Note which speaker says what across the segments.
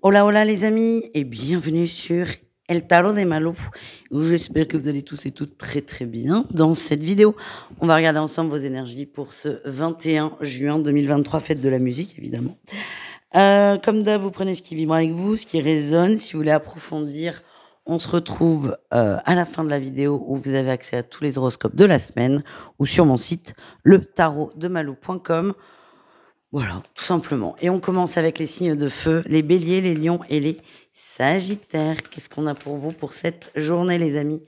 Speaker 1: Hola, hola les amis et bienvenue sur El Tarot de Malou. J'espère que vous allez tous et toutes très très bien. Dans cette vidéo, on va regarder ensemble vos énergies pour ce 21 juin 2023, fête de la musique évidemment. Comme d'hab, vous prenez ce qui vibre avec vous, ce qui résonne. Si vous voulez approfondir, on se retrouve à la fin de la vidéo où vous avez accès à tous les horoscopes de la semaine ou sur mon site letarotdemalou.com. Voilà, tout simplement. Et on commence avec les signes de feu, les béliers, les lions et les sagittaires. Qu'est-ce qu'on a pour vous pour cette journée, les amis?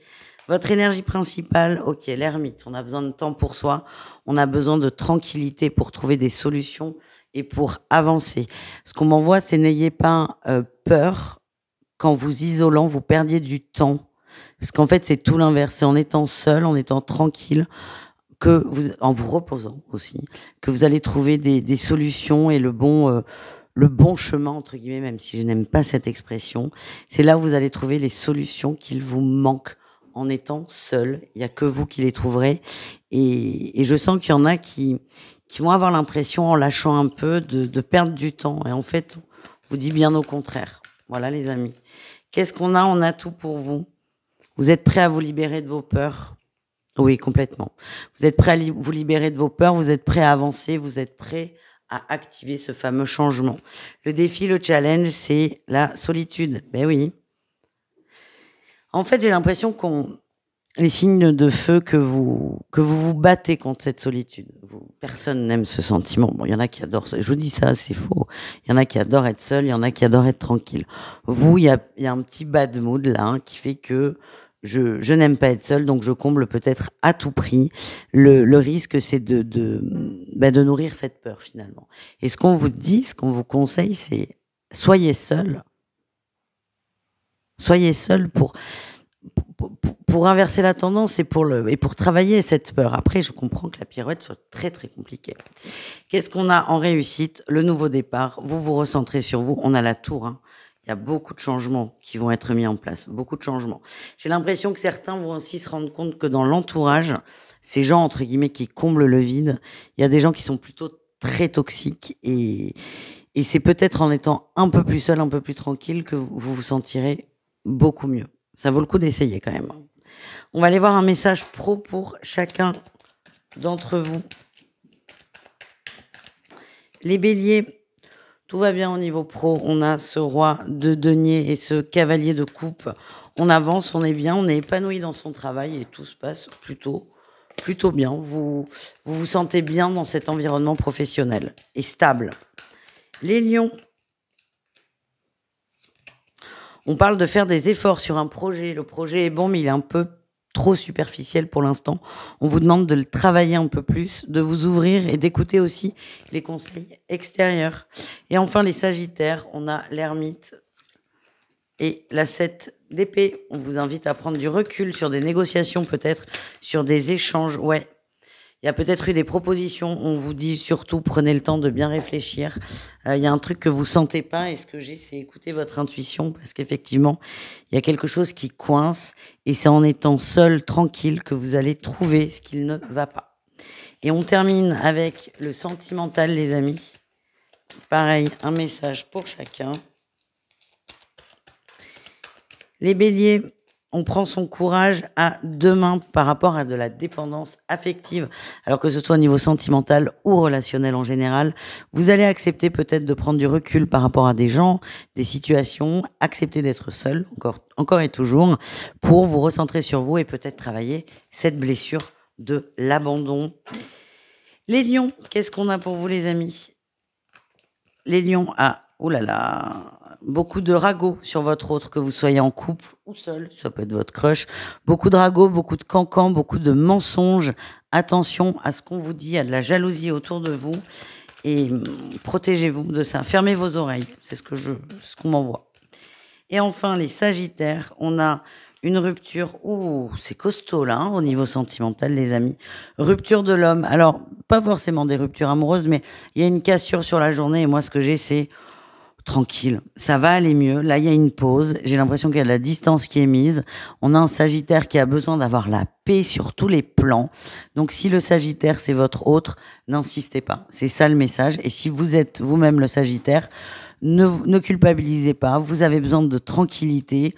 Speaker 1: Votre énergie principale, ok, l'ermite. On a besoin de temps pour soi. On a besoin de tranquillité pour trouver des solutions et pour avancer. Ce qu'on m'envoie, c'est n'ayez pas peur qu'en vous isolant, vous perdiez du temps. Parce qu'en fait, c'est tout l'inverse. C'est en étant seul, en étant tranquille, que vous, en vous reposant aussi, que vous allez trouver des solutions et le bon chemin, entre guillemets, même si je n'aime pas cette expression. C'est là où vous allez trouver les solutions qu'il vous manque en étant seul. Il n'y a que vous qui les trouverez. Et je sens qu'il y en a qui vont avoir l'impression, en lâchant un peu, de perdre du temps. Et en fait, on vous dit bien au contraire. Voilà, les amis. Qu'est-ce qu'on a? On a tout pour vous. Vous êtes prêts à vous libérer de vos peurs? Oui, complètement. Vous êtes prêt à vous libérer de vos peurs, vous êtes prêt à avancer, vous êtes prêt à activer ce fameux changement. Le défi, le challenge, c'est la solitude. Ben oui. En fait, j'ai l'impression les signes de feu que vous vous battez contre cette solitude. Personne n'aime ce sentiment. Bon, il y en a qui adorent ça. Je vous dis ça, c'est faux. Il y en a qui adorent être seul, il y en a qui adorent être tranquille. Vous, il y a un petit bad mood là qui fait que je n'aime pas être seule, donc je comble peut-être à tout prix. Le risque, c'est de nourrir cette peur finalement. Et ce qu'on vous dit, ce qu'on vous conseille, c'est soyez seul. Soyez seul pour inverser la tendance et pour travailler cette peur. Après, je comprends que la pirouette soit très très compliquée. Qu'est-ce qu'on a en réussite? Le nouveau départ. Vous vous recentrez sur vous. On a la tour. Hein. Il y a beaucoup de changements qui vont être mis en place, beaucoup de changements. J'ai l'impression que certains vont aussi se rendre compte que dans l'entourage, ces gens, entre guillemets, qui comblent le vide, il y a des gens qui sont plutôt très toxiques et c'est peut-être en étant un peu plus seul, un peu plus tranquille que vous vous sentirez beaucoup mieux. Ça vaut le coup d'essayer quand même. On va aller voir un message pro pour chacun d'entre vous. Les béliers, tout va bien au niveau pro. On a ce roi de denier et ce cavalier de coupe. On avance, on est bien, on est épanoui dans son travail et tout se passe plutôt bien. Vous vous sentez bien dans cet environnement professionnel et stable. Les lions, on parle de faire des efforts sur un projet. Le projet est bon, mais il est un peu trop superficiel pour l'instant. On vous demande de le travailler un peu plus, de vous ouvrir et d'écouter aussi les conseils extérieurs. Et enfin, les sagittaires, on a l'ermite et la 7 d'épée. On vous invite à prendre du recul sur des négociations, peut-être sur des échanges. Ouais, il y a peut-être eu des propositions. On vous dit surtout, prenez le temps de bien réfléchir. Il y a un truc que vous sentez pas. Et ce que j'ai, c'est écouter votre intuition. Parce qu'effectivement, il y a quelque chose qui coince. Et c'est en étant seul, tranquille, que vous allez trouver ce qu'il ne va pas. Et on termine avec le sentimental, les amis. Pareil, un message pour chacun. Les béliers, on prend son courage à deux mains par rapport à de la dépendance affective. Alors que ce soit au niveau sentimental ou relationnel en général, vous allez accepter peut-être de prendre du recul par rapport à des gens, des situations, accepter d'être seul, encore et toujours, pour vous recentrer sur vous et peut-être travailler cette blessure de l'abandon. Les lions, qu'est-ce qu'on a pour vous les amis? Les lions, oh là là, beaucoup de ragots sur votre autre, que vous soyez en couple ou seul, ça peut être votre crush. Beaucoup de ragots, beaucoup de cancans, beaucoup de mensonges. Attention à ce qu'on vous dit, il y a de la jalousie autour de vous et protégez-vous de ça. Fermez vos oreilles, c'est ce qu'on m'envoie. Et enfin, les sagittaires, on a une rupture, c'est costaud là, au niveau sentimental, les amis. Rupture de l'homme, alors pas forcément des ruptures amoureuses, mais il y a une cassure sur la journée et moi ce que j'ai c'est tranquille, ça va aller mieux. Là, il y a une pause. J'ai l'impression qu'il y a de la distance qui est mise. On a un Sagittaire qui a besoin d'avoir la paix sur tous les plans. Donc, si le Sagittaire, c'est votre autre, n'insistez pas. C'est ça le message. Et si vous êtes vous-même le Sagittaire, Ne culpabilisez pas, vous avez besoin de tranquillité.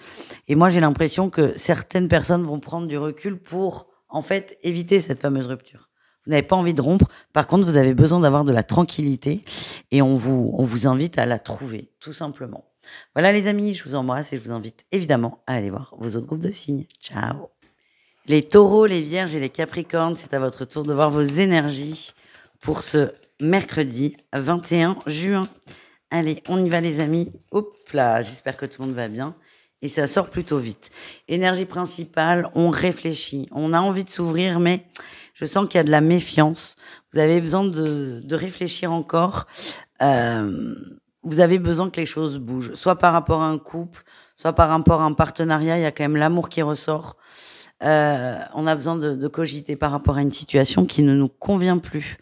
Speaker 1: Et moi, j'ai l'impression que certaines personnes vont prendre du recul pour, en fait, éviter cette fameuse rupture. Vous n'avez pas envie de rompre, par contre, vous avez besoin d'avoir de la tranquillité et on vous invite à la trouver, tout simplement. Voilà les amis, je vous embrasse et je vous invite évidemment à aller voir vos autres groupes de signes. Ciao. Les taureaux, les vierges et les capricornes, c'est à votre tour de voir vos énergies pour ce mercredi 21 juin. Allez, on y va les amis. Hop là, j'espère que tout le monde va bien. Et ça sort plutôt vite. Énergie principale, on réfléchit. On a envie de s'ouvrir, mais je sens qu'il y a de la méfiance. Vous avez besoin de réfléchir encore. Vous avez besoin que les choses bougent. Soit par rapport à un couple, soit par rapport à un partenariat. Il y a quand même l'amour qui ressort. On a besoin de cogiter par rapport à une situation qui ne nous convient plus.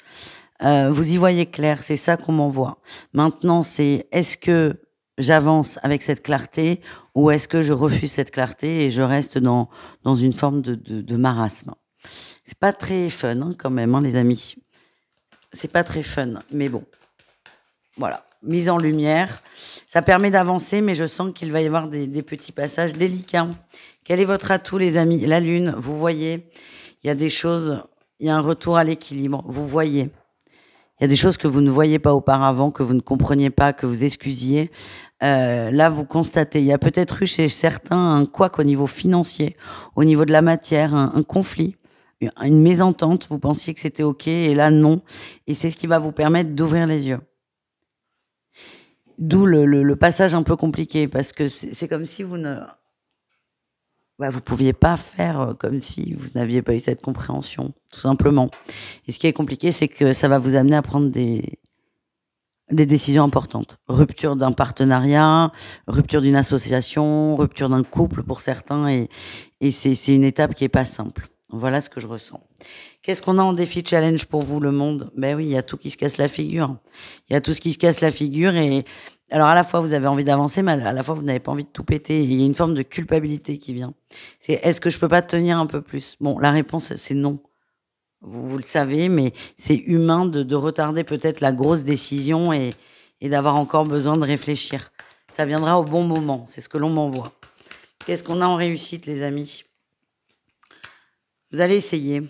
Speaker 1: Vous y voyez clair, c'est ça qu'on m'envoie. Maintenant, c'est est-ce que j'avance avec cette clarté ou est-ce que je refuse cette clarté et je reste dans une forme de marasme. C'est pas très fun hein, quand même, hein, les amis. C'est pas très fun, mais bon. Voilà, mise en lumière. Ça permet d'avancer, mais je sens qu'il va y avoir des petits passages délicats. Quel est votre atout, les amis? La lune, vous voyez, il y a des choses, il y a un retour à l'équilibre, vous voyez. Il y a des choses que vous ne voyiez pas auparavant, que vous ne compreniez pas, que vous excusiez. Là, vous constatez, il y a peut-être eu chez certains un couac au niveau financier, au niveau de la matière, un conflit, une mésentente. Vous pensiez que c'était OK et là, non. Et c'est ce qui va vous permettre d'ouvrir les yeux. D'où le passage un peu compliqué, parce que c'est comme si vous ne... vous pouviez pas faire comme si vous n'aviez pas eu cette compréhension, tout simplement. Et ce qui est compliqué, c'est que ça va vous amener à prendre des décisions importantes. Rupture d'un partenariat, rupture d'une association, rupture d'un couple pour certains, et c'est une étape qui est pas simple. Voilà ce que je ressens. Qu'est-ce qu'on a en défi challenge pour vous, le monde? Ben oui, il y a tout qui se casse la figure. Il y a tout ce qui se casse la figure et alors à la fois vous avez envie d'avancer, mais à la fois vous n'avez pas envie de tout péter. Il y a une forme de culpabilité qui vient. C'est est-ce que je peux pas tenir un peu plus? Bon, la réponse c'est non. Vous le savez, mais c'est humain de retarder peut-être la grosse décision et d'avoir encore besoin de réfléchir. Ça viendra au bon moment, c'est ce que l'on m'envoie. Qu'est-ce qu'on a en réussite, les amis? Vous allez essayer.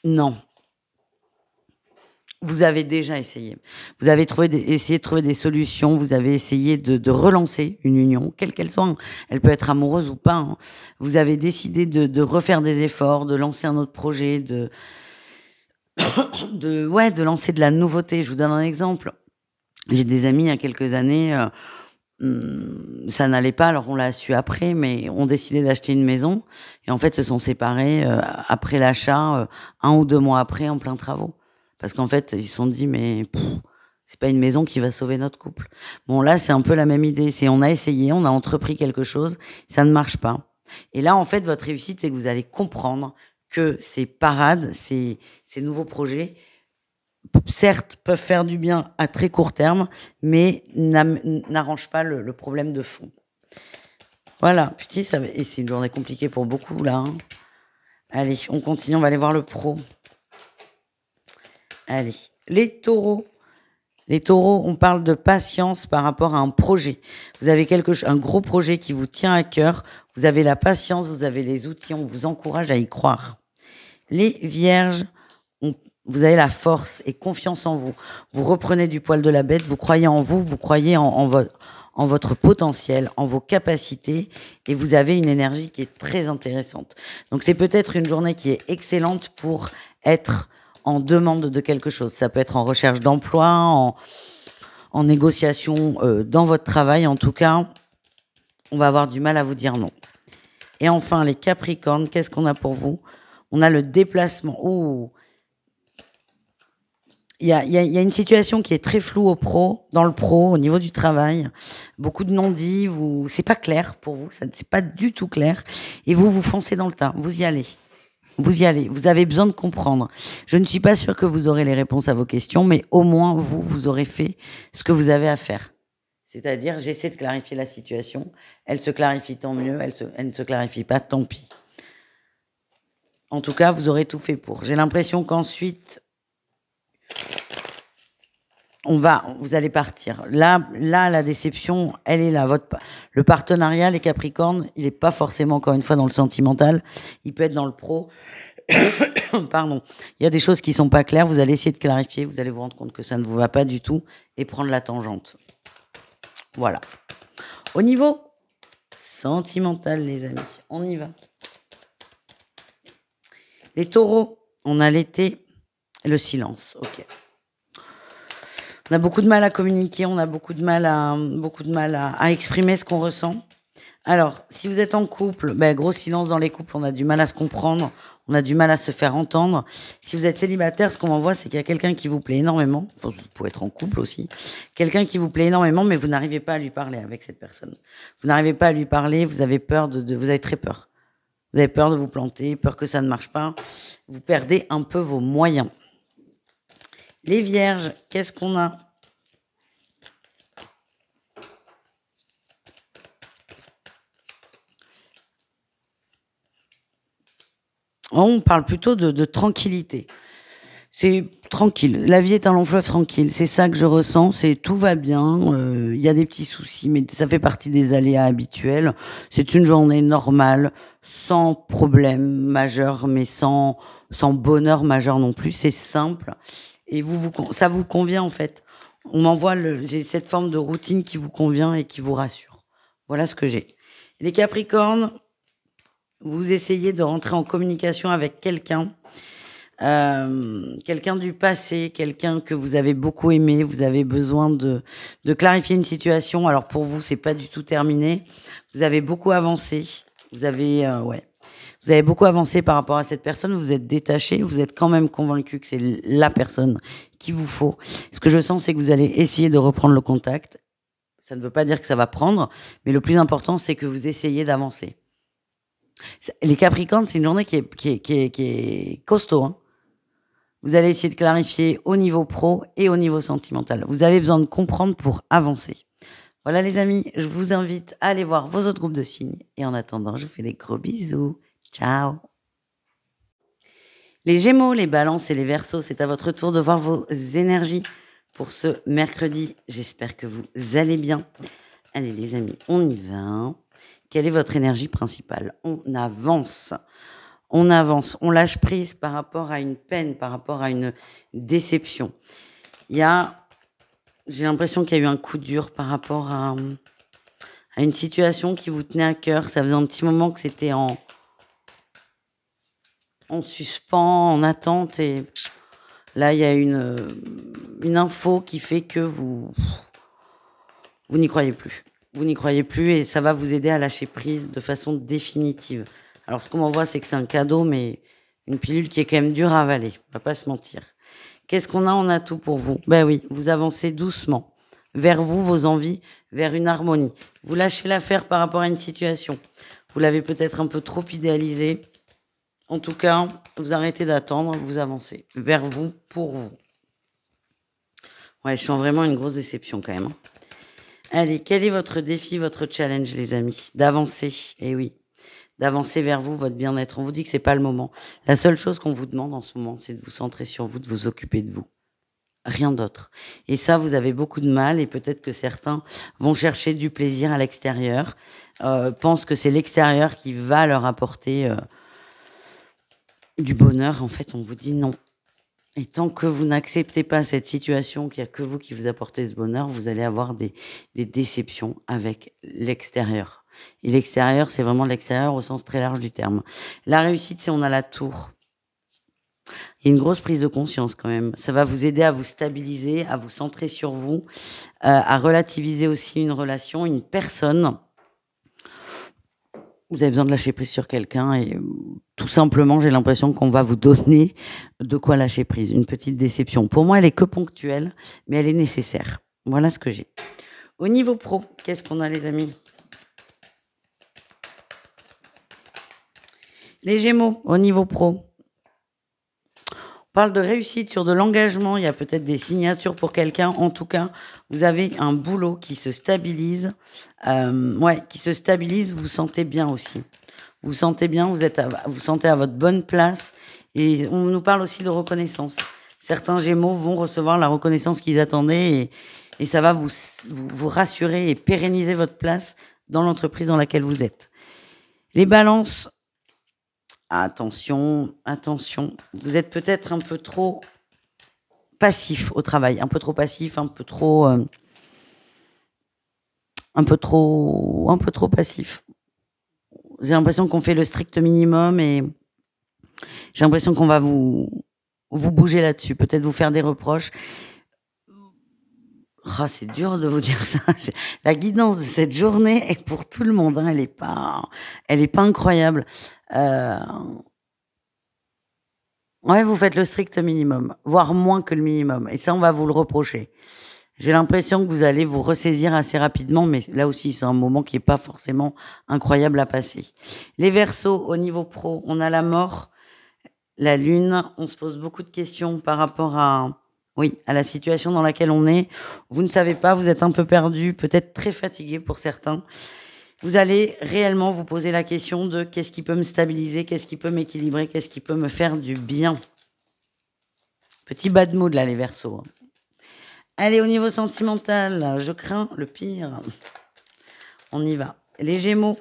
Speaker 1: Non. Vous avez déjà essayé. Vous avez essayé de trouver des solutions. Vous avez essayé de relancer une union, quelle qu'elle soit. Hein. Elle peut être amoureuse ou pas. Hein. Vous avez décidé de refaire des efforts, de lancer un autre projet, de lancer de la nouveauté. Je vous donne un exemple. J'ai des amis il y a quelques années, ça n'allait pas, alors on l'a su après, mais ont décidé d'acheter une maison et en fait se sont séparés après l'achat, 1 ou 2 mois après, en plein travaux. Parce qu'en fait, ils se sont dit, mais c'est pas une maison qui va sauver notre couple. Bon, là, c'est un peu la même idée. C'est on a essayé, on a entrepris quelque chose, ça ne marche pas. Et là, en fait, votre réussite, c'est que vous allez comprendre que ces parades, ces nouveaux projets, certes, peuvent faire du bien à très court terme, mais n'arrangent pas le problème de fond. Voilà, putain, et c'est une journée compliquée pour beaucoup, là. Hein. Allez, on continue, on va aller voir le pro. Allez, les taureaux. Les taureaux, on parle de patience par rapport à un projet. Vous avez un gros projet qui vous tient à cœur. Vous avez la patience, vous avez les outils, on vous encourage à y croire. Les vierges, vous avez la force et confiance en vous. Vous reprenez du poil de la bête, vous croyez en vous, vous croyez en votre potentiel, en vos capacités, et vous avez une énergie qui est très intéressante. Donc c'est peut-être une journée qui est excellente pour être en demande de quelque chose. Ça peut être en recherche d'emploi, en négociation dans votre travail. En tout cas, on va avoir du mal à vous dire non. Et enfin, les Capricornes, qu'est-ce qu'on a pour vous? On a le déplacement. Ouh. Il y a une situation qui est très floue dans le pro, au niveau du travail. Beaucoup de non-dits, c'est pas clair pour vous, c'est pas du tout clair. Et vous foncez dans le tas, vous y allez. Vous y allez, vous avez besoin de comprendre. Je ne suis pas sûre que vous aurez les réponses à vos questions, mais au moins vous aurez fait ce que vous avez à faire. C'est-à-dire, j'essaie de clarifier la situation. Elle se clarifie, tant mieux. Elle ne se clarifie pas, tant pis. En tout cas, vous aurez tout fait pour. J'ai l'impression qu'ensuite, Vous allez partir. Là, la déception, elle est là. Le partenariat, les Capricornes, il n'est pas forcément, encore une fois, dans le sentimental. Il peut être dans le pro. Pardon. Il y a des choses qui sont pas claires. Vous allez essayer de clarifier. Vous allez vous rendre compte que ça ne vous va pas du tout et prendre la tangente. Voilà. Au niveau sentimental, les amis, on y va. Les taureaux, on a l'été, le silence. Ok. On a beaucoup de mal à communiquer, on a beaucoup de mal à exprimer ce qu'on ressent. Alors, si vous êtes en couple, gros silence dans les couples, on a du mal à se comprendre, on a du mal à se faire entendre. Si vous êtes célibataire, ce qu'on m'envoie, c'est qu'il y a quelqu'un qui vous plaît énormément. Enfin, vous pouvez être en couple aussi. Quelqu'un qui vous plaît énormément, mais vous n'arrivez pas à lui parler avec cette personne. Vous n'arrivez pas à lui parler, vous avez peur vous avez très peur. Vous avez peur de vous planter, peur que ça ne marche pas. Vous perdez un peu vos moyens. Les vierges, qu'est-ce qu'on a? On parle plutôt de tranquillité. C'est tranquille. La vie est un long fleuve tranquille. C'est ça que je ressens. C'est tout va bien. Il y a des petits soucis, mais ça fait partie des aléas habituels. C'est une journée normale, sans problème majeur, mais sans bonheur majeur non plus. C'est simple. Et ça vous convient en fait. On m'envoie j'ai cette forme de routine qui vous convient et qui vous rassure. Voilà ce que j'ai. Les Capricornes, vous essayez de rentrer en communication avec quelqu'un. Quelqu'un du passé, quelqu'un que vous avez beaucoup aimé, vous avez besoin de clarifier une situation. Alors pour vous, c'est pas du tout terminé. Vous avez beaucoup avancé. Vous avez beaucoup avancé par rapport à cette personne. Vous êtes détaché. Vous êtes quand même convaincu que c'est la personne qu'il vous faut. Ce que je sens, c'est que vous allez essayer de reprendre le contact. Ça ne veut pas dire que ça va prendre, mais le plus important, c'est que vous essayez d'avancer. Les Capricornes, c'est une journée qui est costaud, hein. Vous allez essayer de clarifier au niveau pro et au niveau sentimental. Vous avez besoin de comprendre pour avancer. Voilà les amis, je vous invite à aller voir vos autres groupes de signes. Et en attendant, je vous fais des gros bisous. Ciao. Les Gémeaux, les Balances et les Verseaux, c'est à votre tour de voir vos énergies pour ce mercredi. J'espère que vous allez bien. Allez les amis, on y va. Quelle est votre énergie principale? On avance. On avance, on lâche prise par rapport à une peine, par rapport à une déception. J'ai l'impression qu'il y a eu un coup dur par rapport à une situation qui vous tenait à cœur. Ça faisait un petit moment que c'était en suspens, en attente. Et là, il y a une info qui fait que vous n'y croyez plus. Vous n'y croyez plus et ça va vous aider à lâcher prise de façon définitive. Alors, ce qu'on m'envoie, c'est que c'est un cadeau, mais une pilule qui est quand même dure à avaler. On va pas se mentir. Qu'est-ce qu'on a? On a tout pour vous. Ben oui, vous avancez doucement vers vous, vos envies, vers une harmonie. Vous lâchez l'affaire par rapport à une situation. Vous l'avez peut-être un peu trop idéalisée. En tout cas, vous arrêtez d'attendre, vous avancez vers vous, pour vous. Ouais, je sens vraiment une grosse déception quand même, hein. Allez, quel est votre défi, votre challenge, les amis? D'avancer. Eh oui. D'avancer vers vous, votre bien-être. On vous dit que c'est pas le moment. La seule chose qu'on vous demande en ce moment, c'est de vous centrer sur vous, de vous occuper de vous. Rien d'autre. Et ça, vous avez beaucoup de mal et peut-être que certains vont chercher du plaisir à l'extérieur, pensent que c'est l'extérieur qui va leur apporter du bonheur. En fait, on vous dit non. Et tant que vous n'acceptez pas cette situation, qu'il n'y a que vous qui vous apportez ce bonheur, vous allez avoir des déceptions avec l'extérieur. Et l'extérieur, c'est vraiment l'extérieur au sens très large du terme. La réussite, c'est on a la tour. Il y a une grosse prise de conscience quand même. Ça va vous aider à vous stabiliser, à vous centrer sur vous, à relativiser aussi une relation, une personne. Vous avez besoin de lâcher prise sur quelqu'un et tout simplement, j'ai l'impression qu'on va vous donner de quoi lâcher prise. Une petite déception. Pour moi, elle est que ponctuelle, mais elle est nécessaire. Voilà ce que j'ai. Au niveau pro, qu'est-ce qu'on a les amis? Les Gémeaux, au niveau pro. On parle de réussite sur de l'engagement. Il y a peut-être des signatures pour quelqu'un. En tout cas, vous avez un boulot qui se stabilise. Qui se stabilise. Vous vous sentez bien aussi. Vous vous sentez bien. Vous sentez à votre bonne place. Et on nous parle aussi de reconnaissance. Certains Gémeaux vont recevoir la reconnaissance qu'ils attendaient et ça va vous rassurer et pérenniser votre place dans l'entreprise dans laquelle vous êtes. Les Balances, attention, attention, vous êtes peut-être un peu trop passif au travail, un peu trop passif, un peu trop passif. J'ai l'impression qu'on fait le strict minimum et j'ai l'impression qu'on va vous bouger là-dessus, peut-être vous faire des reproches. Oh, c'est dur de vous dire ça. La guidance de cette journée est pour tout le monde. Hein. Elle est pas incroyable. Ouais, vous faites le strict minimum, voire moins que le minimum. Et ça, on va vous le reprocher. J'ai l'impression que vous allez vous ressaisir assez rapidement, mais là aussi, c'est un moment qui est pas forcément incroyable à passer. Les Verseaux, au niveau pro, on a la mort, la lune. On se pose beaucoup de questions par rapport à la situation dans laquelle on est. Vous ne savez pas, vous êtes un peu perdu, peut-être très fatigué pour certains. Vous allez réellement vous poser la question de qu'est-ce qui peut me stabiliser, qu'est-ce qui peut m'équilibrer, qu'est-ce qui peut me faire du bien. Petit bas de mood là, les Verseaux. Allez, au niveau sentimental, je crains le pire. On y va. Les Gémeaux.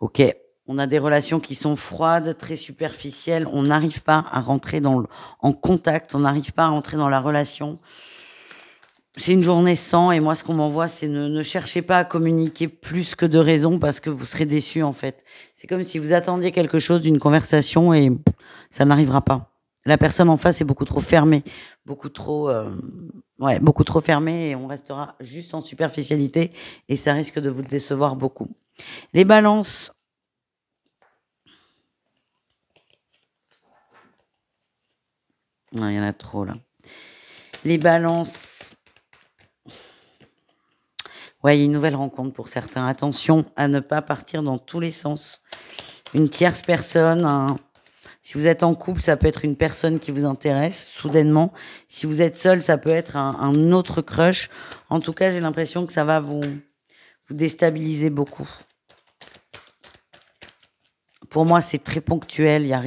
Speaker 1: Ok, on a des relations qui sont froides, très superficielles. On n'arrive pas à rentrer en contact, on n'arrive pas à rentrer dans la relation. C'est une journée sans, et moi, ce qu'on m'envoie, c'est ne cherchez pas à communiquer plus que de raison parce que vous serez déçus, en fait. C'est comme si vous attendiez quelque chose d'une conversation et ça n'arrivera pas. La personne en face est beaucoup trop fermée, beaucoup trop fermée et on restera juste en superficialité et ça risque de vous décevoir beaucoup. Les Balances. Il y en a trop, là. Les Balances. Ouais, il y a une nouvelle rencontre pour certains. Attention à ne pas partir dans tous les sens. Une tierce personne, si vous êtes en couple, ça peut être une personne qui vous intéresse soudainement. Si vous êtes seul, ça peut être un autre crush. En tout cas, j'ai l'impression que ça va vous déstabiliser beaucoup. Pour moi, c'est très ponctuel. Il y a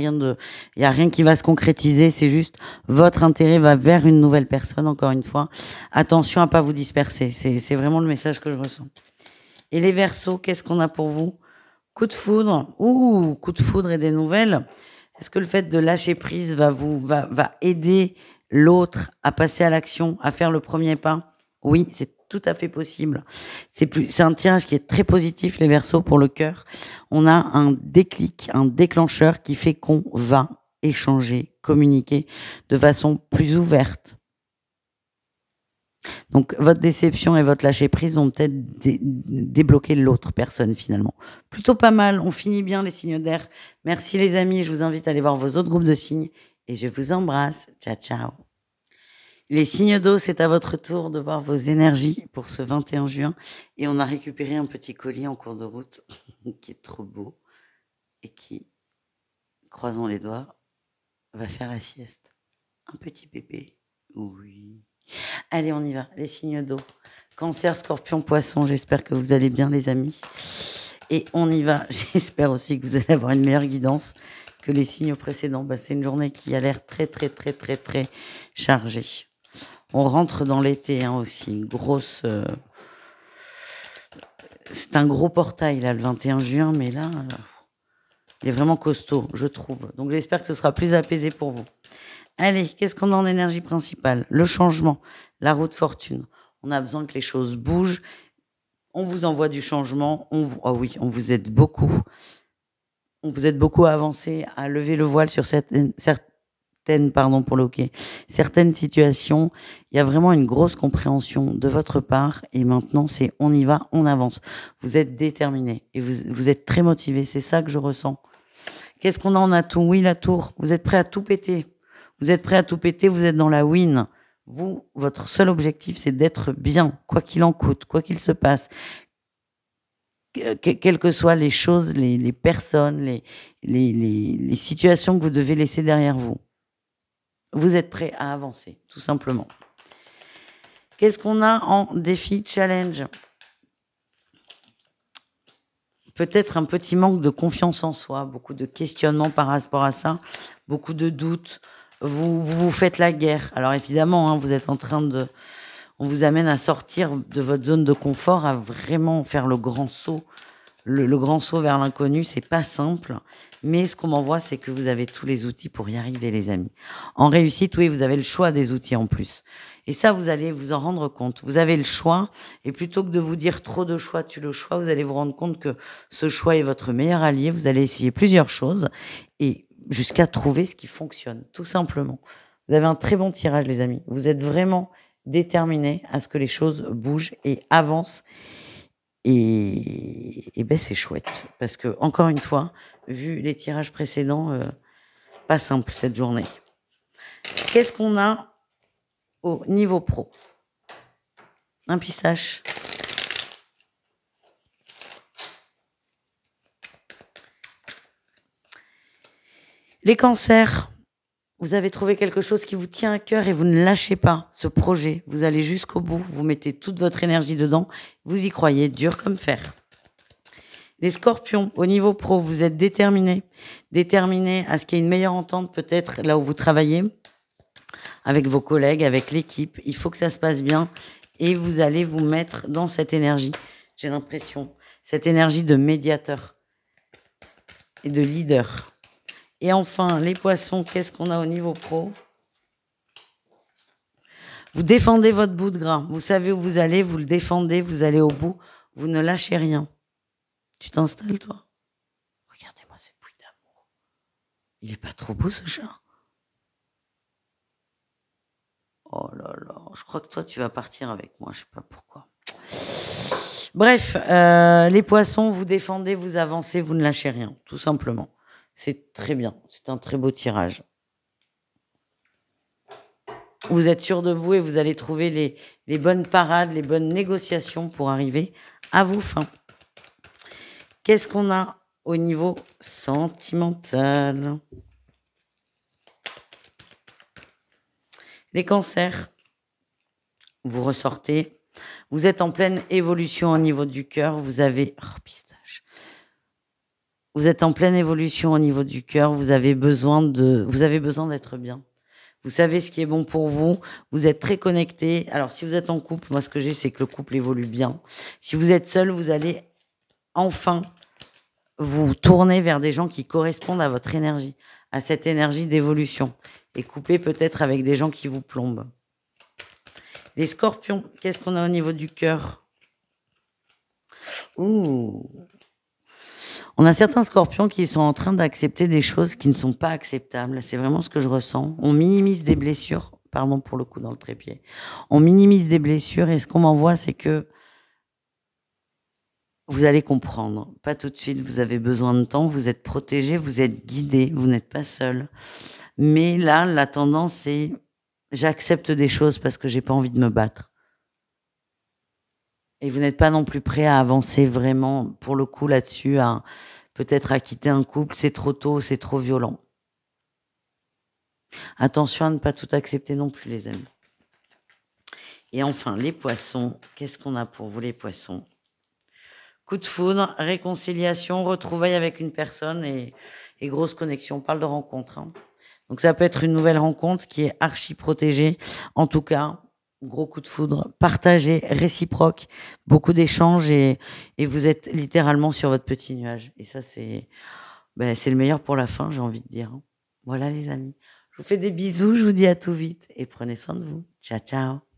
Speaker 1: rien qui va se concrétiser. C'est juste votre intérêt va vers une nouvelle personne. Encore une fois, attention à pas vous disperser. C'est vraiment le message que je ressens. Et les Verseaux, qu'est-ce qu'on a pour vous? Coup de foudre. Ouh, coup de foudre et des nouvelles. Est-ce que le fait de lâcher prise va aider l'autre à passer à l'action, à faire le premier pas? Oui, c'est tout à fait possible. C'est un tirage qui est très positif, les Verseaux, pour le cœur. On a un déclic, un déclencheur qui fait qu'on va échanger, communiquer de façon plus ouverte. Donc, votre déception et votre lâcher-prise vont peut-être débloquer l'autre personne, finalement. Plutôt pas mal. On finit bien, les signes d'air. Merci, les amis. Je vous invite à aller voir vos autres groupes de signes. Et je vous embrasse. Ciao, ciao. Les signes d'eau, c'est à votre tour de voir vos énergies pour ce 21 juin. Et on a récupéré un petit colis en cours de route qui est trop beau et qui, croisons les doigts, va faire la sieste. Un petit bébé. Oui. Allez, on y va. Les signes d'eau. Cancer, Scorpion, Poisson. J'espère que vous allez bien, les amis. Et on y va. J'espère aussi que vous allez avoir une meilleure guidance que les signes précédents. C'est une journée qui a l'air très, très, très, très, très chargée. On rentre dans l'été aussi. Une grosse... C'est un gros portail, là, le 21 juin. Mais là, il est vraiment costaud, je trouve. Donc, j'espère que ce sera plus apaisé pour vous. Allez, qu'est-ce qu'on a en énergie principale? Le changement, la roue de fortune. On a besoin que les choses bougent. On vous envoie du changement. On vous aide beaucoup. On vous aide beaucoup à avancer, à lever le voile sur certaines situations. Il y a vraiment une grosse compréhension de votre part. Et maintenant, c'est on y va, on avance. Vous êtes déterminé et vous êtes très motivé. C'est ça que je ressens. Qu'est-ce qu'on a en atout? Oui, la tour. Vous êtes prêt à tout péter. Vous êtes prêt à tout péter, vous êtes dans la win. Vous, votre seul objectif, c'est d'être bien, quoi qu'il en coûte, quoi qu'il se passe. Quelles que soient les choses, les personnes, les situations que vous devez laisser derrière vous. Vous êtes prêt à avancer, tout simplement. Qu'est-ce qu'on a en défi challenge? Peut-être un petit manque de confiance en soi, beaucoup de questionnements par rapport à ça, beaucoup de doutes. Vous faites la guerre. Alors évidemment, hein, vous êtes en train de... On vous amène à sortir de votre zone de confort, à vraiment faire le grand saut. Le grand saut vers l'inconnu, c'est pas simple. Mais ce qu'on m'envoie, c'est que vous avez tous les outils pour y arriver, les amis. En réussite, oui, vous avez le choix des outils en plus. Et ça, vous allez vous en rendre compte. Vous avez le choix. Et plutôt que de vous dire trop de choix, tu le choix, vous allez vous rendre compte que ce choix est votre meilleur allié. Vous allez essayer plusieurs choses et jusqu'à trouver ce qui fonctionne, tout simplement. Vous avez un très bon tirage, les amis. Vous êtes vraiment déterminés à ce que les choses bougent et avancent. Et ben c'est chouette. Parce que, encore une fois, vu les tirages précédents, pas simple cette journée. Qu'est-ce qu'on a au niveau pro? Un pissage. Les cancers. Vous avez trouvé quelque chose qui vous tient à cœur et vous ne lâchez pas ce projet. Vous allez jusqu'au bout, vous mettez toute votre énergie dedans, vous y croyez, dur comme fer. Les scorpions, au niveau pro, vous êtes déterminés à ce qu'il y ait une meilleure entente peut-être là où vous travaillez, avec vos collègues, avec l'équipe. Il faut que ça se passe bien et vous allez vous mettre dans cette énergie, j'ai l'impression, cette énergie de médiateur et de leader. Et enfin, les poissons, qu'est-ce qu'on a au niveau pro? Vous défendez votre bout de gras. Vous savez où vous allez, vous le défendez, vous allez au bout, vous ne lâchez rien. Tu t'installes, toi? Regardez-moi cette bouille d'amour. Il est pas trop beau, ce chat? Oh là là, je crois que toi, tu vas partir avec moi, je sais pas pourquoi. Bref, les poissons, vous défendez, vous avancez, vous ne lâchez rien, tout simplement. C'est très bien, c'est un très beau tirage. Vous êtes sûr de vous et vous allez trouver les bonnes parades, les bonnes négociations pour arriver à vos fins. Qu'est-ce qu'on a au niveau sentimental? Les cancers, vous ressortez. Vous êtes en pleine évolution au niveau du cœur. Vous avez... Oh, pistache. Vous êtes en pleine évolution au niveau du cœur. Vous avez besoin d'être bien. Vous savez ce qui est bon pour vous. Vous êtes très connecté. Alors, si vous êtes en couple, moi, ce que j'ai, c'est que le couple évolue bien. Si vous êtes seul, vous allez enfin vous tourner vers des gens qui correspondent à votre énergie, à cette énergie d'évolution. Et couper peut-être avec des gens qui vous plombent. Les scorpions, qu'est-ce qu'on a au niveau du cœur? Ouh. On a certains scorpions qui sont en train d'accepter des choses qui ne sont pas acceptables. C'est vraiment ce que je ressens. On minimise des blessures. Pardon pour le coup dans le trépied. On minimise des blessures et ce qu'on m'envoie, c'est que vous allez comprendre. Pas tout de suite, vous avez besoin de temps. Vous êtes protégé, vous êtes guidé, vous n'êtes pas seul. Mais là, la tendance, c'est j'accepte des choses parce que j'ai pas envie de me battre. Et vous n'êtes pas non plus prêt à avancer vraiment, pour le coup, là-dessus, peut-être à quitter un couple. C'est trop tôt, c'est trop violent. Attention à ne pas tout accepter non plus, les amis. Et enfin, les poissons. Qu'est-ce qu'on a pour vous, les poissons? Coup de foudre, réconciliation, retrouvailles avec une personne et grosse connexion. On parle de rencontre. Hein. Donc ça peut être une nouvelle rencontre qui est archi protégée. En tout cas, gros coup de foudre, partagé, réciproque, beaucoup d'échanges et vous êtes littéralement sur votre petit nuage. Et ça, c'est le meilleur pour la fin, j'ai envie de dire. Voilà les amis. Je vous fais des bisous, je vous dis à tout vite et prenez soin de vous. Ciao, ciao.